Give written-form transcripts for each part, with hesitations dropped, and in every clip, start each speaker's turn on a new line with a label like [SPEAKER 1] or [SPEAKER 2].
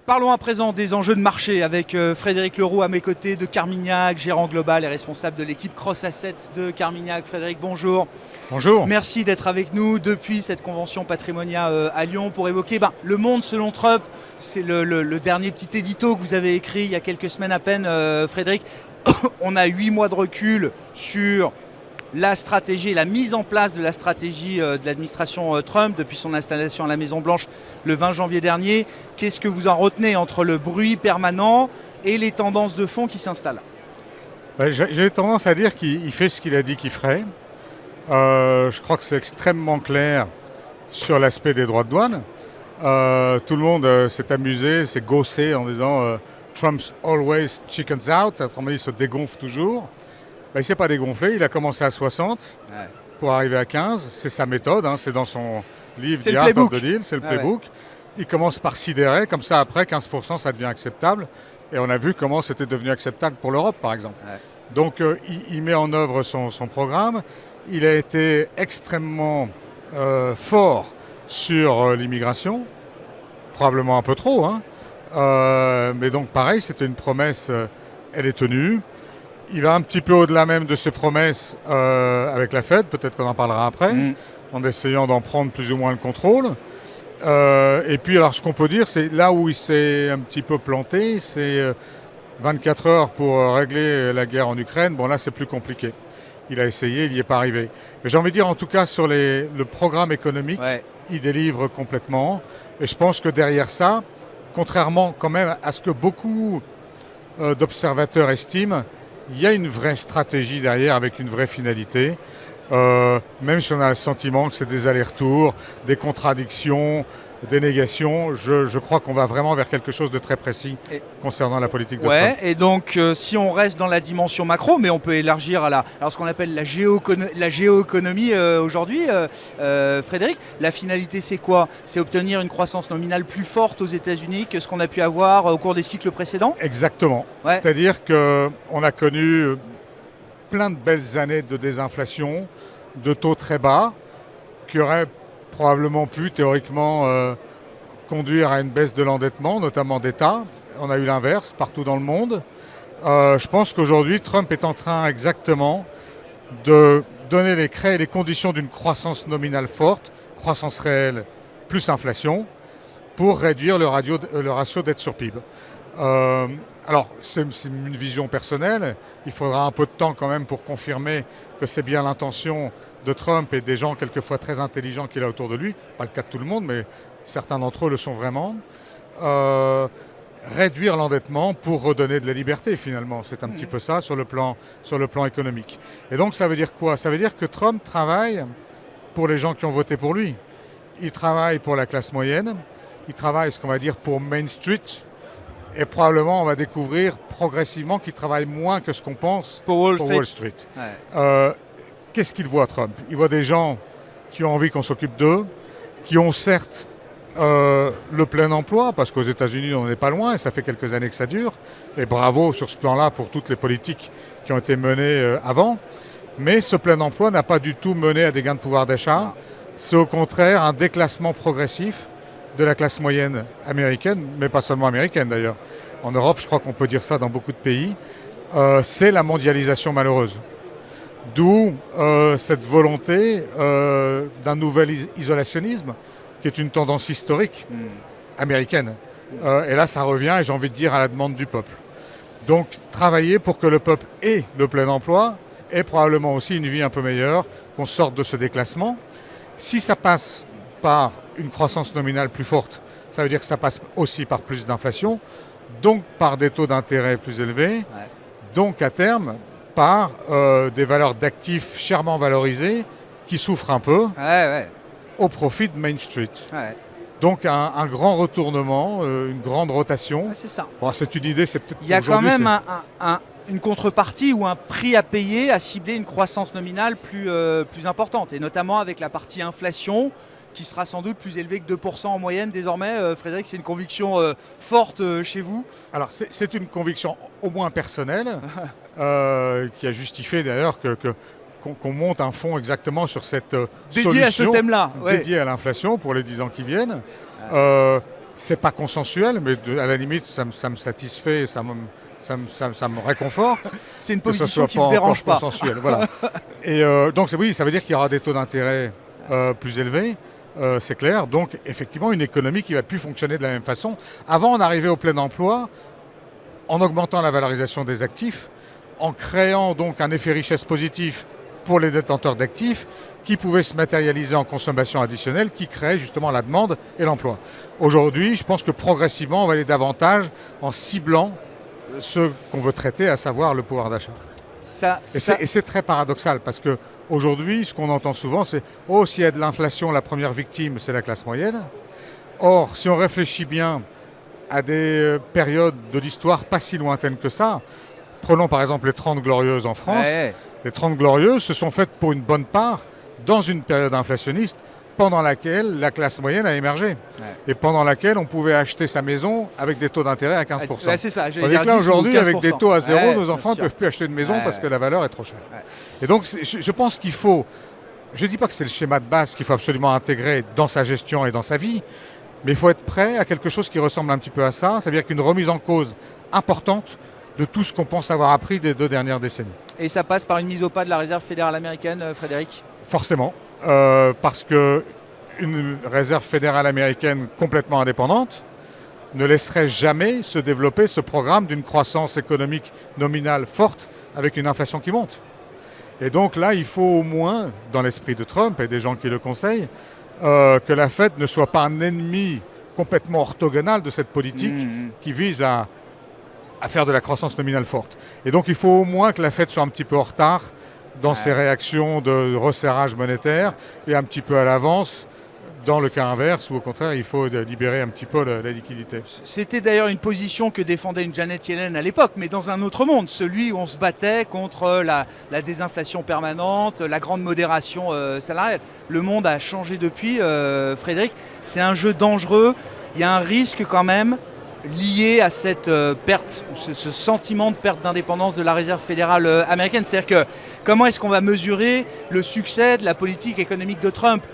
[SPEAKER 1] Parlons à présent des enjeux de marché avec Frédéric Leroux à mes côtés de Carmignac, gérant global et responsable de l'équipe Cross Asset de Carmignac. Frédéric, bonjour.
[SPEAKER 2] Bonjour.
[SPEAKER 1] Merci d'être avec nous depuis cette convention Patrimonia à Lyon pour évoquer le monde selon Trump. C'est le dernier petit édito que vous avez écrit il y a quelques semaines à peine, Frédéric. On a 8 mois de recul sur la stratégie, la mise en place de la stratégie de l'administration Trump depuis son installation à la Maison-Blanche le 20 janvier dernier. Qu'est-ce que vous en retenez entre le bruit permanent et les tendances de fond qui s'installent?
[SPEAKER 2] J'ai tendance à dire qu'il fait ce qu'il a dit qu'il ferait. Je crois que c'est extrêmement clair sur l'aspect des droits de douane. Tout le monde s'est amusé, s'est gaussé en disant Trump's always chickens out, autrement dit, il se dégonfle toujours. Il ne s'est pas dégonflé, il a commencé à 60 pour arriver à 15. C'est sa méthode, c'est dans son livre The Art of the Deal, c'est le playbook. Il commence par sidérer, comme ça après 15% ça devient acceptable. Et on a vu comment c'était devenu acceptable pour l'Europe par exemple. Donc il met en œuvre son programme. Il a été extrêmement fort sur l'immigration, probablement un peu trop. Mais donc pareil, c'était une promesse, elle est tenue. Il va un petit peu au-delà même de ses promesses avec la Fed, peut-être qu'on en parlera après, en essayant d'en prendre plus ou moins le contrôle. Et puis alors ce qu'on peut dire, c'est là où il s'est un petit peu planté, c'est 24 heures pour régler la guerre en Ukraine. Bon là c'est plus compliqué. Il a essayé, il n'y est pas arrivé. Mais j'ai envie de dire en tout cas sur le programme économique, il délivre complètement. Et je pense que derrière ça, contrairement quand même à ce que beaucoup d'observateurs estiment, il y a une vraie stratégie derrière avec une vraie finalité. Même si on a le sentiment que c'est des allers-retours, des contradictions, des négations, je crois qu'on va vraiment vers quelque chose de très précis concernant la politique de Trump.
[SPEAKER 1] Et donc si on reste dans la dimension macro, mais on peut élargir à ce qu'on appelle la géoéconomie aujourd'hui, Frédéric, la finalité c'est quoi? C'est obtenir une croissance nominale plus forte aux États-Unis que ce qu'on a pu avoir au cours des cycles précédents?
[SPEAKER 2] Exactement. C'est-à-dire qu'on a connu plein de belles années de désinflation, de taux très bas, qui auraient probablement pu théoriquement conduire à une baisse de l'endettement, notamment d'État. On a eu l'inverse partout dans le monde. Je pense qu'aujourd'hui, Trump est en train exactement de créer les conditions d'une croissance nominale forte, croissance réelle plus inflation, pour réduire le ratio dette sur PIB. Alors, c'est une vision personnelle. Il faudra un peu de temps quand même pour confirmer que c'est bien l'intention de Trump et des gens quelquefois très intelligents qu'il a autour de lui. Pas le cas de tout le monde, mais certains d'entre eux le sont vraiment. Réduire l'endettement pour redonner de la liberté, finalement. C'est un petit peu ça sur le plan économique. Et donc, ça veut dire quoi? Ça veut dire que Trump travaille pour les gens qui ont voté pour lui. Il travaille pour la classe moyenne. Il travaille, ce qu'on va dire, pour Main Street. Et probablement, on va découvrir progressivement qu'il travaille moins que ce qu'on pense
[SPEAKER 1] pour Wall
[SPEAKER 2] Street. Qu'est-ce qu'il voit, Trump? Il voit des gens qui ont envie qu'on s'occupe d'eux, qui ont certes le plein emploi, parce qu'aux États-Unis, on n'est pas loin, et ça fait quelques années que ça dure. Et bravo sur ce plan-là pour toutes les politiques qui ont été menées avant. Mais ce plein emploi n'a pas du tout mené à des gains de pouvoir d'achat. C'est au contraire un déclassement progressif de la classe moyenne américaine, mais pas seulement américaine d'ailleurs. En Europe, je crois qu'on peut dire ça dans beaucoup de pays. C'est la mondialisation malheureuse. D'où cette volonté d'un nouvel isolationnisme, qui est une tendance historique américaine. Et là, ça revient, et j'ai envie de dire, à la demande du peuple. Donc, travailler pour que le peuple ait le plein emploi et probablement aussi une vie un peu meilleure, qu'on sorte de ce déclassement. Si ça passe par une croissance nominale plus forte, ça veut dire que ça passe aussi par plus d'inflation, donc par des taux d'intérêt plus élevés, donc à terme par des valeurs d'actifs chèrement valorisées qui souffrent un peu au profit de Main Street. Donc un grand retournement, une grande rotation.
[SPEAKER 1] C'est ça.
[SPEAKER 2] Bon, c'est une idée, c'est peut-être.
[SPEAKER 1] Il y a quand même une contrepartie ou un prix à payer à cibler une croissance nominale plus importante, et notamment avec la partie inflation qui sera sans doute plus élevée que 2% en moyenne désormais. Frédéric, c'est une conviction forte chez vous?
[SPEAKER 2] Alors c'est une conviction au moins personnelle qui a justifié d'ailleurs qu'on monte un fonds exactement sur cette
[SPEAKER 1] dédié
[SPEAKER 2] solution
[SPEAKER 1] à ce thème-là,
[SPEAKER 2] dédié à l'inflation pour les 10 ans qui viennent. C'est pas consensuel, mais à la limite, ça me satisfait, ça me réconforte.
[SPEAKER 1] C'est une position qui ne vous dérange pas.
[SPEAKER 2] Consensuel, voilà. Et donc oui, ça veut dire qu'il y aura des taux d'intérêt plus élevés, c'est clair. Donc effectivement, une économie qui va plus fonctionner de la même façon. Avant, on arrivait au plein emploi en augmentant la valorisation des actifs, en créant donc un effet richesse positif pour les détenteurs d'actifs qui pouvait se matérialiser en consommation additionnelle, qui créait justement la demande et l'emploi. Aujourd'hui, je pense que progressivement, on va aller davantage en ciblant ce qu'on veut traiter, à savoir le pouvoir d'achat. Et c'est très paradoxal, parce qu'aujourd'hui, ce qu'on entend souvent, c'est « Oh, s'il y a de l'inflation, la première victime, c'est la classe moyenne ». Or, si on réfléchit bien à des périodes de l'histoire pas si lointaines que ça, prenons par exemple les 30 Glorieuses en France, les 30 Glorieuses se sont faites pour une bonne part dans une période inflationniste pendant laquelle la classe moyenne a émergé et pendant laquelle on pouvait acheter sa maison avec des taux d'intérêt à 15%.
[SPEAKER 1] C'est ça,
[SPEAKER 2] tandis que là aujourd'hui, avec des taux à zéro, nos enfants ne peuvent plus acheter une maison parce que la valeur est trop chère. Et donc je pense qu'il faut, je ne dis pas que c'est le schéma de base qu'il faut absolument intégrer dans sa gestion et dans sa vie, mais il faut être prêt à quelque chose qui ressemble un petit peu à ça, c'est-à-dire qu'une remise en cause importante de tout ce qu'on pense avoir appris des 2 dernières décennies.
[SPEAKER 1] Et ça passe par une mise au pas de la Réserve fédérale américaine, Frédéric ?
[SPEAKER 2] Forcément, parce qu'une réserve fédérale américaine complètement indépendante ne laisserait jamais se développer ce programme d'une croissance économique nominale forte avec une inflation qui monte. Et donc là, il faut au moins, dans l'esprit de Trump et des gens qui le conseillent, que la Fed ne soit pas un ennemi complètement orthogonal de cette politique qui vise à faire de la croissance nominale forte. Et donc il faut au moins que la Fed soit un petit peu en retard dans ses réactions de resserrage monétaire et un petit peu à l'avance dans le cas inverse, où au contraire il faut libérer un petit peu la liquidité.
[SPEAKER 1] C'était d'ailleurs une position que défendait une Janet Yellen à l'époque, mais dans un autre monde, celui où on se battait contre la désinflation permanente, la grande modération salariale. Le monde a changé depuis, Frédéric. C'est un jeu dangereux, il y a un risque quand même lié à cette perte, ce sentiment de perte d'indépendance de la Réserve fédérale américaine. C'est-à-dire que comment est-ce qu'on va mesurer le succès de la politique économique de Trump ?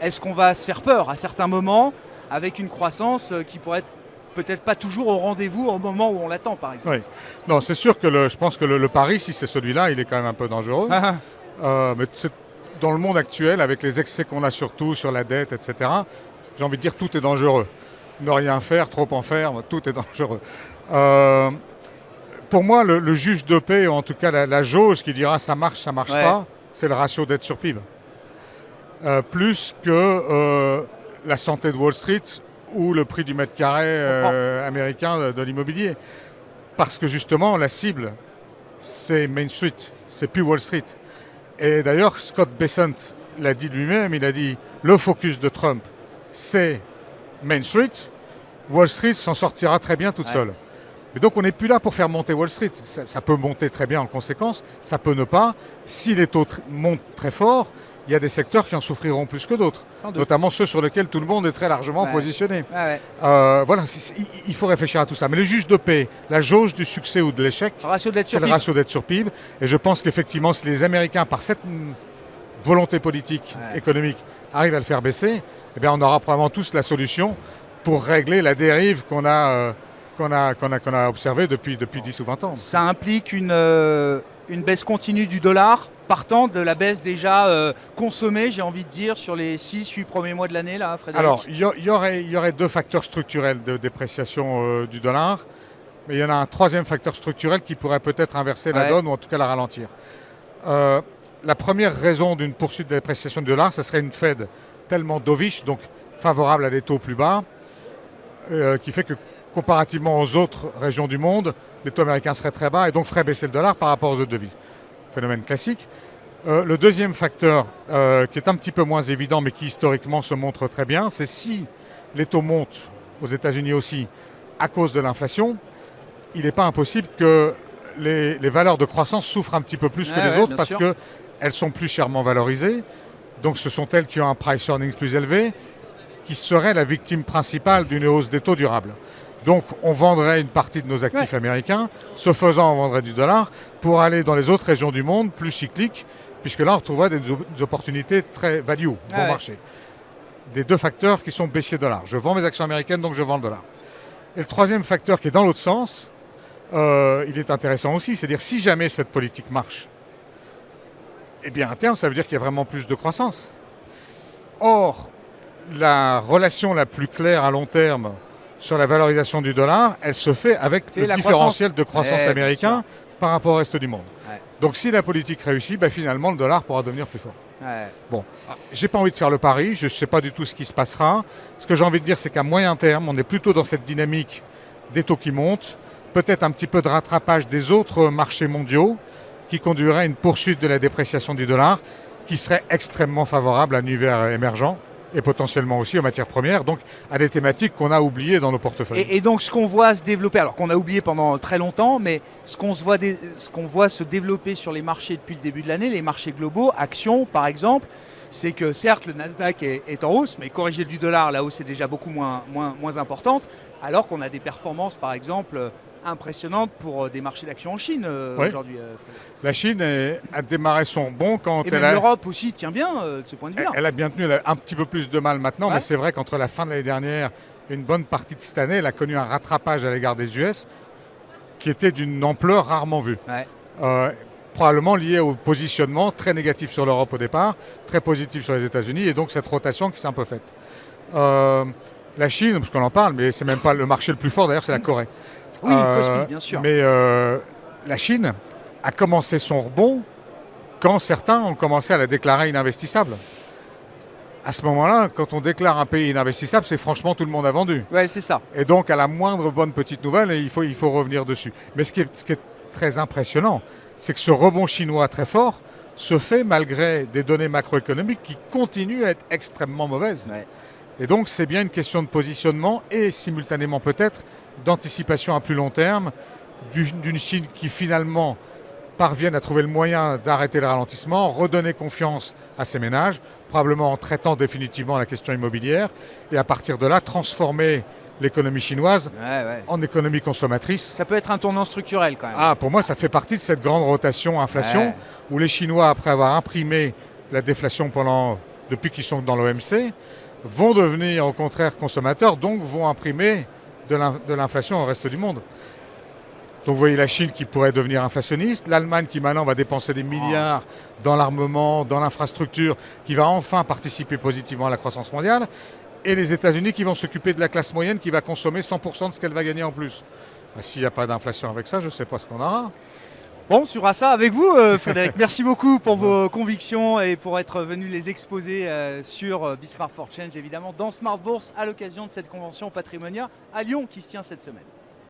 [SPEAKER 1] Est-ce qu'on va se faire peur à certains moments avec une croissance qui pourrait être peut-être pas toujours au rendez-vous au moment où on l'attend, par exemple ?
[SPEAKER 2] Oui. Non, c'est sûr que je pense que le pari, si c'est celui-là, il est quand même un peu dangereux. Mais dans le monde actuel, avec les excès qu'on a surtout sur la dette, etc., j'ai envie de dire tout est dangereux. Ne rien faire, trop en faire, tout est dangereux. Pour moi, le juge de paix, ou en tout cas la jauge qui dira ça marche pas, c'est le ratio dette sur PIB. Plus que la santé de Wall Street ou le prix du mètre carré américain de l'immobilier. Parce que justement, la cible, c'est Main Street, c'est plus Wall Street. Et d'ailleurs, Scott Bessent l'a dit lui-même, il a dit le focus de Trump, c'est Main Street, Wall Street s'en sortira très bien toute seule. Mais donc on n'est plus là pour faire monter Wall Street. Ça peut monter très bien en conséquence, ça peut ne pas. Si les taux montent très fort, il y a des secteurs qui en souffriront plus que d'autres, notamment ceux sur lesquels tout le monde est très largement positionné. Voilà, il faut réfléchir à tout ça. Mais le juge de paix, la jauge du succès ou de l'échec, c'est le ratio dette sur PIB. Et je pense qu'effectivement, si les Américains, par cette volonté politique, économique, arrivent à le faire baisser, eh bien, on aura probablement tous la solution pour régler la dérive qu'on a observée depuis 10 ou 20 ans.
[SPEAKER 1] Ça implique une baisse continue du dollar, partant de la baisse déjà consommée, j'ai envie de dire, sur les 6-8 premiers mois de l'année, là, Frédéric ?
[SPEAKER 2] Alors, il y aurait 2 facteurs structurels de dépréciation du dollar, mais il y en a un 3e facteur structurel qui pourrait peut-être inverser la donne, ou en tout cas la ralentir. La première raison d'une poursuite de dépréciation du dollar, ce serait une Fed tellement dovish, donc favorable à des taux plus bas, qui fait que comparativement aux autres régions du monde, les taux américains seraient très bas et donc feraient baisser le dollar par rapport aux autres devises. Phénomène classique. Le deuxième facteur, qui est un petit peu moins évident, mais qui historiquement se montre très bien, c'est si les taux montent aux États-Unis aussi à cause de l'inflation, il n'est pas impossible que les valeurs de croissance souffrent un petit peu plus que les autres parce qu'elles sont plus chèrement valorisées. Donc ce sont elles qui ont un price earnings plus élevé, qui serait la victime principale d'une hausse des taux durables. Donc on vendrait une partie de nos actifs américains, ce faisant on vendrait du dollar, pour aller dans les autres régions du monde plus cycliques, puisque là on retrouverait des opportunités très value, bon marché. des deux facteurs qui sont baissier dollar. Je vends mes actions américaines, donc je vends le dollar. Et le troisième facteur qui est dans l'autre sens, il est intéressant aussi, c'est-à-dire si jamais cette politique marche, eh bien à terme, ça veut dire qu'il y a vraiment plus de croissance. Or, la relation la plus claire à long terme sur la valorisation du dollar, elle se fait avec le différentiel de croissance américain par rapport au reste du monde. Ouais. Donc si la politique réussit, finalement le dollar pourra devenir plus fort. Ouais. Bon, j'ai pas envie de faire le pari, je ne sais pas du tout ce qui se passera. Ce que j'ai envie de dire, c'est qu'à moyen terme, on est plutôt dans cette dynamique des taux qui montent, peut-être un petit peu de rattrapage des autres marchés mondiaux qui conduirait à une poursuite de la dépréciation du dollar qui serait extrêmement favorable à l'univers émergent et potentiellement aussi aux matières premières, donc à des thématiques qu'on a oubliées dans nos portefeuilles.
[SPEAKER 1] Et donc ce qu'on voit se développer, alors qu'on a oublié pendant très longtemps, mais ce qu'on voit se développer sur les marchés depuis le début de l'année, les marchés globaux, actions par exemple, c'est que certes le Nasdaq est en hausse, mais corrigé du dollar, la hausse est déjà beaucoup moins importante, alors qu'on a des performances par exemple impressionnante pour des marchés d'actions en Chine aujourd'hui.
[SPEAKER 2] La Chine a démarré son rebond quand
[SPEAKER 1] et même l'Europe aussi tient bien de ce point de vue-là.
[SPEAKER 2] Elle a bien tenu, elle a un petit peu plus de mal maintenant, mais c'est vrai qu'entre la fin de l'année dernière et une bonne partie de cette année, elle a connu un rattrapage à l'égard des US qui était d'une ampleur rarement vue. Probablement lié au positionnement très négatif sur l'Europe au départ, très positif sur les États-Unis, et donc cette rotation qui s'est un peu faite. La Chine, parce qu'on en parle, mais c'est même pas le marché le plus fort, d'ailleurs c'est la Corée.
[SPEAKER 1] Oui, Kospi, bien sûr.
[SPEAKER 2] Mais la Chine a commencé son rebond quand certains ont commencé à la déclarer ininvestissable. À ce moment-là, quand on déclare un pays ininvestissable, c'est franchement tout le monde a vendu.
[SPEAKER 1] Ouais, c'est ça.
[SPEAKER 2] Et donc, à la moindre bonne petite nouvelle, il faut revenir dessus. Mais ce qui est très impressionnant, c'est que ce rebond chinois très fort se fait malgré des données macroéconomiques qui continuent à être extrêmement mauvaises. Ouais. Et donc, c'est bien une question de positionnement et simultanément peut-être d'anticipation à plus long terme d'une Chine qui finalement parvienne à trouver le moyen d'arrêter le ralentissement, redonner confiance à ses ménages, probablement en traitant définitivement la question immobilière, et à partir de là, transformer l'économie chinoise en économie consommatrice.
[SPEAKER 1] Ça peut être un tournant structurel quand même.
[SPEAKER 2] Ah, pour moi, ça fait partie de cette grande rotation inflation, où les Chinois, après avoir imprimé la déflation depuis qu'ils sont dans l'OMC, vont devenir au contraire consommateurs, donc vont imprimer de l'inflation au reste du monde. Donc vous voyez la Chine qui pourrait devenir inflationniste, l'Allemagne qui maintenant va dépenser des milliards dans l'armement, dans l'infrastructure, qui va enfin participer positivement à la croissance mondiale, et les États-Unis qui vont s'occuper de la classe moyenne qui va consommer 100% de ce qu'elle va gagner en plus. S'il n'y a pas d'inflation avec ça, je ne sais pas ce qu'on aura.
[SPEAKER 1] Bon, on suivra ça avec vous, Frédéric. Merci beaucoup pour vos convictions et pour être venu les exposer sur Be Smart for Change, évidemment, dans Smart Bourse, à l'occasion de cette convention Patrimonia à Lyon qui se tient cette semaine.